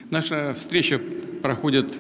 Наша встреча проходит.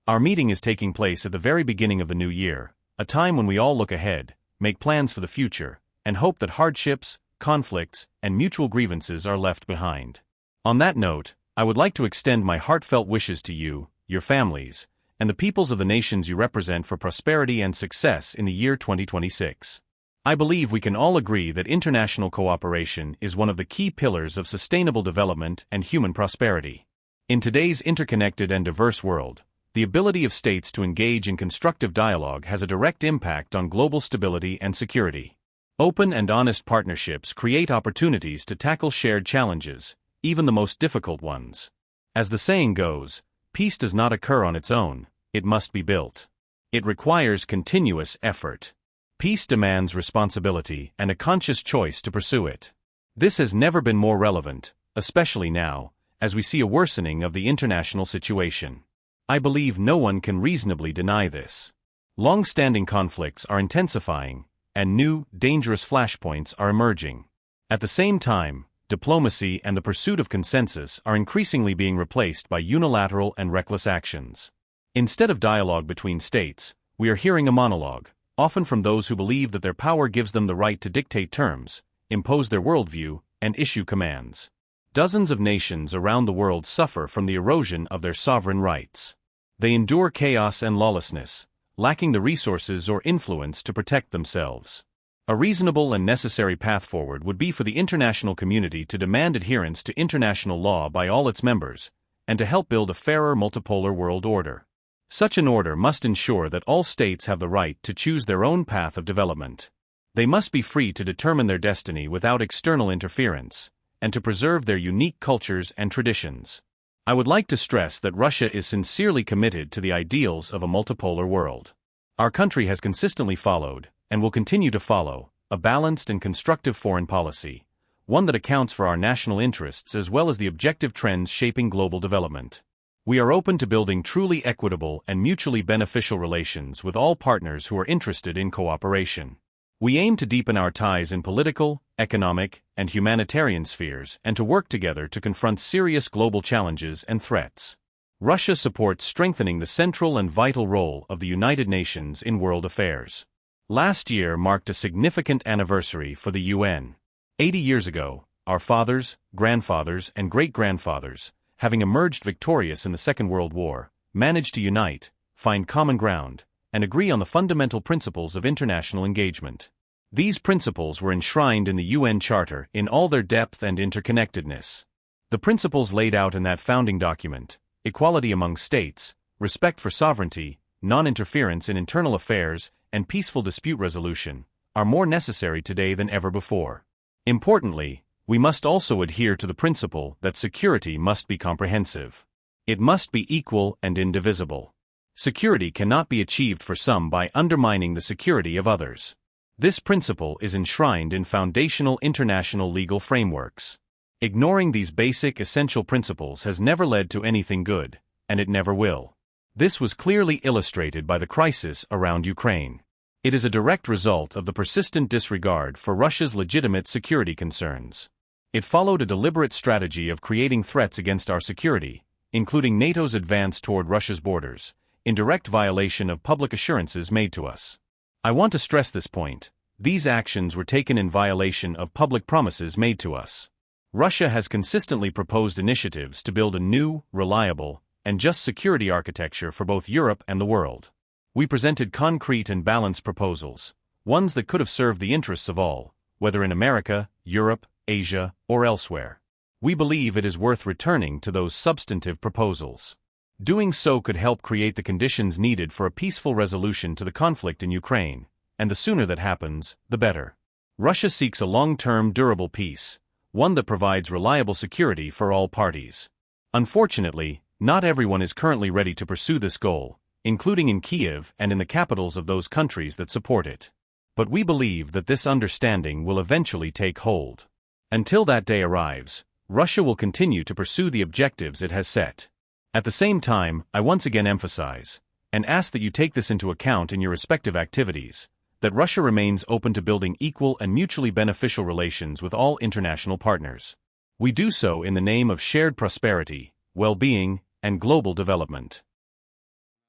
Our meeting is taking place at the very beginning of the new year, a time when we all look ahead, make plans for the future, and hope that hardships, conflicts, and mutual grievances are left behind. On that note, I would like to extend my heartfelt wishes to you, your families, and the peoples of the nations you represent for prosperity and success in the year 2026. I believe we can all agree that international cooperation is one of the key pillars of sustainable development and human prosperity. In today's interconnected and diverse world, the ability of states to engage in constructive dialogue has a direct impact on global stability and security. Open and honest partnerships create opportunities to tackle shared challenges, even the most difficult ones. As the saying goes, peace does not occur on its own, it must be built. It requires continuous effort. Peace demands responsibility and a conscious choice to pursue it. This has never been more relevant, especially now, as we see a worsening of the international situation. I believe no one can reasonably deny this. Long-standing conflicts are intensifying, and new, dangerous flashpoints are emerging. At the same time, diplomacy and the pursuit of consensus are increasingly being replaced by unilateral and reckless actions. Instead of dialogue between states, we are hearing a monologue, often from those who believe that their power gives them the right to dictate terms, impose their worldview, and issue commands. Dozens of nations around the world suffer from the erosion of their sovereign rights. They endure chaos and lawlessness, lacking the resources or influence to protect themselves. A reasonable and necessary path forward would be for the international community to demand adherence to international law by all its members, and to help build a fairer multipolar world order. Such an order must ensure that all states have the right to choose their own path of development. They must be free to determine their destiny without external interference, and to preserve their unique cultures and traditions. I would like to stress that Russia is sincerely committed to the ideals of a multipolar world. Our country has consistently followed, and will continue to follow, a balanced and constructive foreign policy, one that accounts for our national interests as well as the objective trends shaping global development. We are open to building truly equitable and mutually beneficial relations with all partners who are interested in cooperation. We aim to deepen our ties in political, economic, and humanitarian spheres and to work together to confront serious global challenges and threats. Russia supports strengthening the central and vital role of the United Nations in world affairs. Last year marked a significant anniversary for the UN. 80 years ago, our fathers, grandfathers, and great-grandfathers, having emerged victorious in the Second World War, managed to unite, find common ground, and agree on the fundamental principles of international engagement. These principles were enshrined in the UN Charter in all their depth and interconnectedness. The principles laid out in that founding document, equality among states, respect for sovereignty, non-interference in internal affairs, and peaceful dispute resolution, are more necessary today than ever before. Importantly, we must also adhere to the principle that security must be comprehensive. It must be equal and indivisible. Security cannot be achieved for some by undermining the security of others. This principle is enshrined in foundational international legal frameworks. Ignoring these basic essential principles has never led to anything good, and it never will. This was clearly illustrated by the crisis around Ukraine. It is a direct result of the persistent disregard for Russia's legitimate security concerns. It followed a deliberate strategy of creating threats against our security, including NATO's advance toward Russia's borders, in direct violation of public assurances made to us. I want to stress this point. These actions were taken in violation of public promises made to us. Russia has consistently proposed initiatives to build a new, reliable, and just security architecture for both Europe and the world. We presented concrete and balanced proposals, ones that could have served the interests of all, whether in America, Europe, Asia, or elsewhere. We believe it is worth returning to those substantive proposals. Doing so could help create the conditions needed for a peaceful resolution to the conflict in Ukraine, and the sooner that happens, the better. Russia seeks a long-term durable peace, one that provides reliable security for all parties. Unfortunately, not everyone is currently ready to pursue this goal, including in Kiev and in the capitals of those countries that support it. But we believe that this understanding will eventually take hold. Until that day arrives, Russia will continue to pursue the objectives it has set. At the same time, I once again emphasize, and ask that you take this into account in your respective activities, that Russia remains open to building equal and mutually beneficial relations with all international partners. We do so in the name of shared prosperity, well-being, and global development.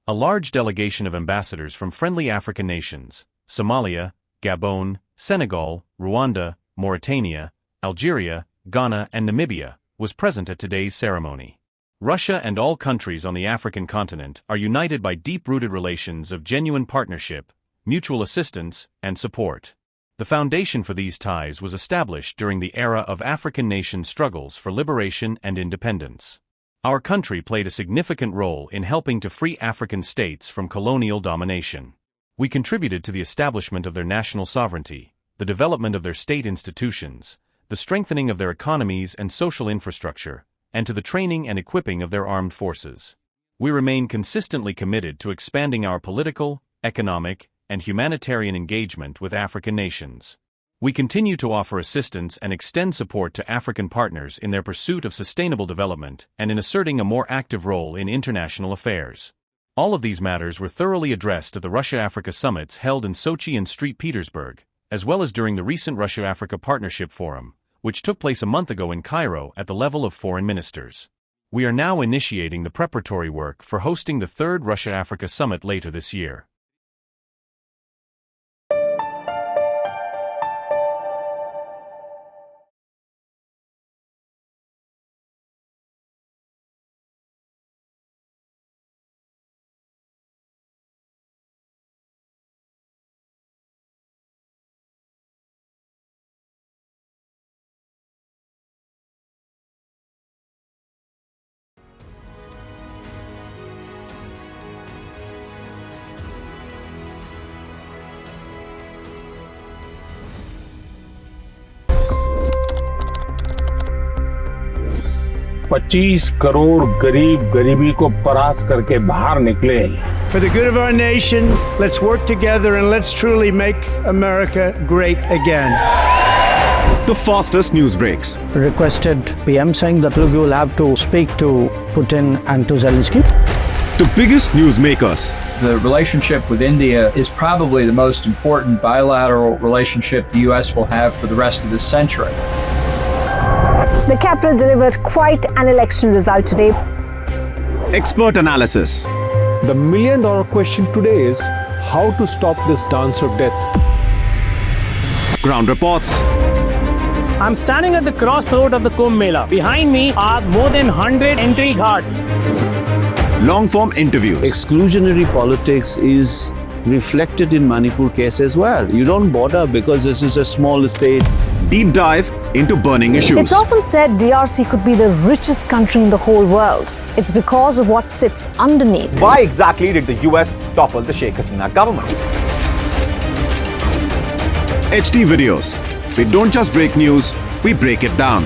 A large delegation of ambassadors from friendly African nations, Somalia, Gabon, Senegal, Rwanda, Mauritania, Algeria, Ghana, and Namibia, was present at today's ceremony. Russia and all countries on the African continent are united by deep-rooted relations of genuine partnership, mutual assistance, and support. The foundation for these ties was established during the era of African nation struggles for liberation and independence. Our country played a significant role in helping to free African states from colonial domination. We contributed to the establishment of their national sovereignty, the development of their state institutions, the strengthening of their economies and social infrastructure, and to the training and equipping of their armed forces. We remain consistently committed to expanding our political, economic, and humanitarian engagement with African nations. We continue to offer assistance and extend support to African partners in their pursuit of sustainable development and in asserting a more active role in international affairs. All of these matters were thoroughly addressed at the Russia-Africa summits held in Sochi and St. Petersburg, as well as during the recent Russia-Africa Partnership Forum, which took place a month ago in Cairo at the level of foreign ministers. We are now initiating the preparatory work for hosting the third Russia-Africa summit later this year. $25 crore गरीब गरीबी को परास्त करके बाहर निकले। For the good of our nation, let's work together and let's truly make America great again. The fastest news breaks. Requested PM saying that look, you will have to speak to Putin and to Zelensky. The biggest newsmakers. The relationship with India is probably the most important bilateral relationship the U.S. will have for the rest of this century. The capital delivered quite an election result today. Expert analysis. The million-dollar question today is how to stop this dance of death. Ground reports. I'm standing at the crossroad of the Kumbh Mela. Behind me are more than 100 entry ghats. Long-form interviews. Exclusionary politics is reflected in Manipur case as well. You don't bother because this is a small state. Deep dive into burning issues. It's often said DRC could be the richest country in the whole world. It's because of what sits underneath. Why exactly did the US topple the Sheikh Hasina government? HT videos. We don't just break news, we break it down.